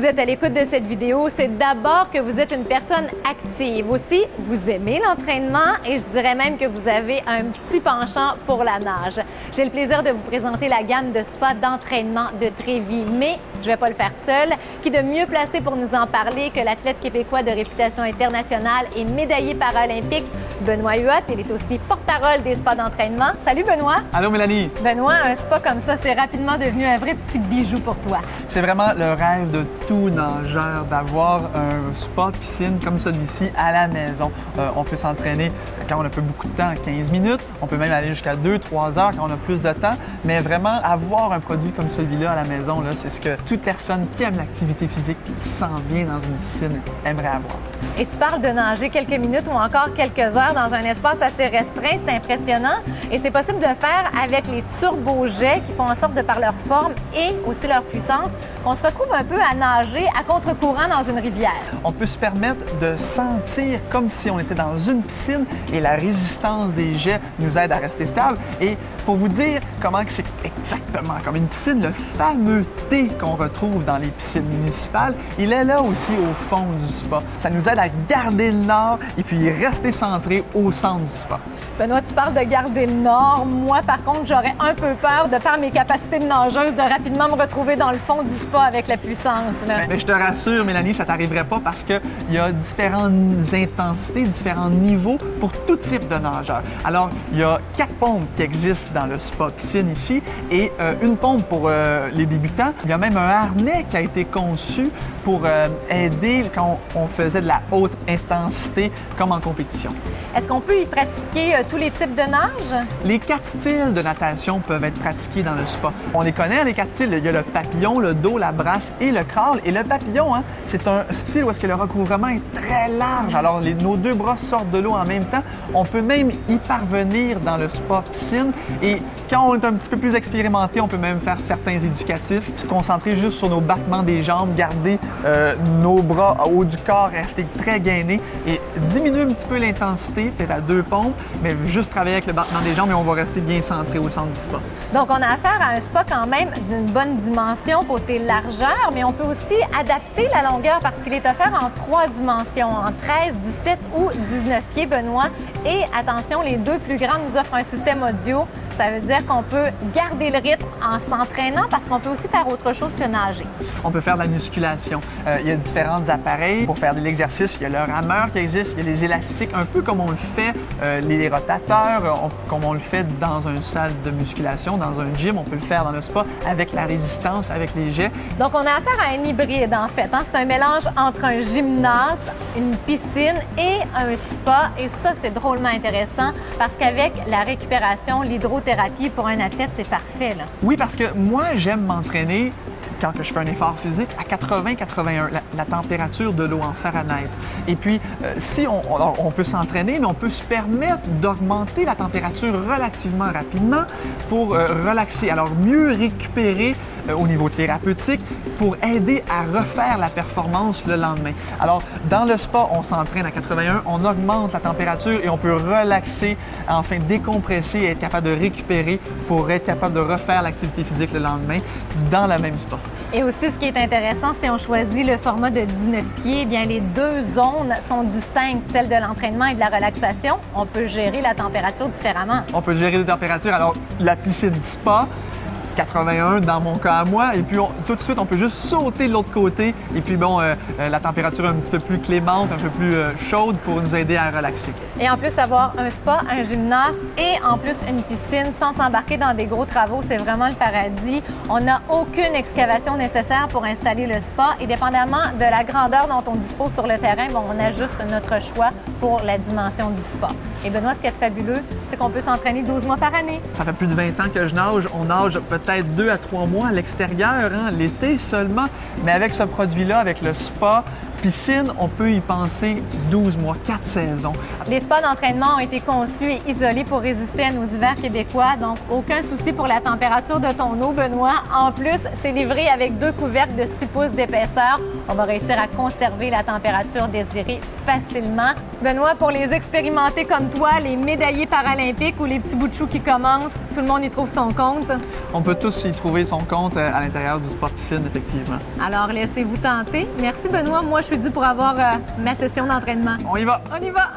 vous êtes à l'écoute de cette vidéo, c'est d'abord que vous êtes une personne active. Aussi, vous aimez l'entraînement et je dirais même que vous avez un petit penchant pour la nage. J'ai le plaisir de vous présenter la gamme de spas d'entraînement de Trévis, mais je ne vais pas le faire seule. Qui de mieux placé pour nous en parler que l'athlète québécois de réputation internationale et médaillé paralympique, Benoît Huot. Il est aussi porte-parole des spas d'entraînement. Salut Benoît! Allô Mélanie! Benoît, un spa comme ça, c'est rapidement devenu un vrai petit bijou pour toi. C'est vraiment le rêve de tout nageur d'avoir un spa piscine comme celui-ci à la maison. On peut s'entraîner quand on a peu beaucoup de temps, 15 minutes. On peut même aller jusqu'à 2-3 heures quand on a plus de temps. Mais vraiment, avoir un produit comme celui-là à la maison, c'est ce que toute personne qui aime l'activité physique et qui se sent bien dans une piscine aimerait avoir. Et tu parles de nager quelques minutes ou encore quelques heures dans un espace assez restreint, c'est impressionnant. Et c'est possible de faire avec les turbojets qui font en sorte de par leur forme et aussi leur puissance, qu'on se retrouve un peu à nager à contre-courant dans une rivière. On peut se permettre de sentir comme si on était dans une piscine et la résistance des jets nous aide à rester stable. Et pour vous dire comment c'est exactement comme une piscine, le fameux thé qu'on retrouve dans les piscines municipales, il est là aussi au fond du spa. Ça nous aide à garder le nord et puis rester centré au centre du spa. Benoît, tu parles de garder le nord. Moi, par contre, j'aurais un peu peur, de par mes capacités de nageuse, de rapidement me retrouver dans le fond du spa avec la puissance. Mais je te rassure, Mélanie, ça t'arriverait pas parce qu'il y a différentes intensités, différents niveaux pour tout type de nageur. Alors, il y a 4 pompes qui existent dans le spa piscine ici et une pompe pour les débutants. Il y a même un harnais qui a été conçu pour aider quand on faisait de la haute intensité comme en compétition. Est-ce qu'on peut y pratiquer tous les types de nage? Les 4 styles de natation peuvent être pratiqués dans le spa. On les connaît, les 4 styles. Il y a le papillon, le dos, la brasse et le crawl. Et le papillon, c'est un style où est-ce que le recouvrement est très large. Alors, nos 2 bras sortent de l'eau en même temps. On peut même y parvenir dans le spa piscine. Et quand on est un petit peu plus expérimenté, on peut même faire certains éducatifs, se concentrer juste sur nos battements des jambes, garder nos bras au haut du corps, rester très gainés et diminuer un petit peu l'intensité, peut-être à 2 pompes, mais juste travailler avec le battement des jambes et on va rester bien centré au centre du spa. Donc, on a affaire à un spa quand même d'une bonne dimension côté largeur, mais on peut aussi adapter la longueur parce qu'il est offert en 3 dimensions, en 13, 17 ou 19 pieds, Benoît. Et attention, les 2 plus grands nous offrent un système audio. Ça veut dire qu'on peut garder le rythme en s'entraînant parce qu'on peut aussi faire autre chose que nager. On peut faire de la musculation. Il y a différents appareils pour faire de l'exercice. Il y a le rameur qui existe, il y a les élastiques, un peu comme on le fait, les rotateurs, comme on le fait dans une salle de musculation, dans un gym. On peut le faire dans le spa avec la résistance, avec les jets. Donc, on a affaire à un hybride, en fait. C'est un mélange entre un gymnase, une piscine et un spa. Et ça, c'est drôlement intéressant parce qu'avec la récupération, l'hydrothérapie pour un athlète, c'est parfait, là. Oui, parce que moi, j'aime m'entraîner quand je fais un effort physique à 80-81, la température de l'eau en Fahrenheit. Et puis, si on peut s'entraîner, mais on peut se permettre d'augmenter la température relativement rapidement pour relaxer. Alors, mieux récupérer au niveau thérapeutique pour aider à refaire la performance le lendemain. Alors, dans le spa, on s'entraîne à 81, on augmente la température et on peut relaxer, enfin décompresser et être capable de récupérer pour être capable de refaire l'activité physique le lendemain dans la même spa. Et aussi, ce qui est intéressant, si on choisit le format de 19 pieds, eh bien les 2 zones sont distinctes, celle de l'entraînement et de la relaxation. On peut gérer la température différemment. On peut gérer les températures. Alors, la piscine spa, 81 dans mon cas à moi, et puis tout de suite, on peut juste sauter de l'autre côté, et puis bon, la température est un petit peu plus clémente, un peu plus chaude pour nous aider à relaxer. Et en plus, avoir un spa, un gymnase et en plus une piscine sans s'embarquer dans des gros travaux, c'est vraiment le paradis. On n'a aucune excavation nécessaire pour installer le spa et dépendamment de la grandeur dont on dispose sur le terrain, bon, on ajuste notre choix pour la dimension du spa. Et Benoît, ce qui est fabuleux, c'est qu'on peut s'entraîner 12 mois par année. Ça fait plus de 20 ans que je nage. On nage peut-être 2 à 3 mois à l'extérieur, l'été seulement. Mais avec ce produit-là, avec le spa, piscine, on peut y penser 12 mois, 4 saisons. Les spas d'entraînement ont été conçus et isolés pour résister à nos hivers québécois, donc aucun souci pour la température de ton eau, Benoît. En plus, c'est livré avec 2 couvercles de 6 pouces d'épaisseur. On va réussir à conserver la température désirée facilement. Benoît, pour les expérimentés comme toi, les médaillés paralympiques ou les petits bouts de chou qui commencent, tout le monde y trouve son compte. On peut tous y trouver son compte à l'intérieur du sport piscine, effectivement. Alors, laissez-vous tenter. Merci, Benoît. Moi, je suis due pour avoir ma session d'entraînement. On y va! On y va!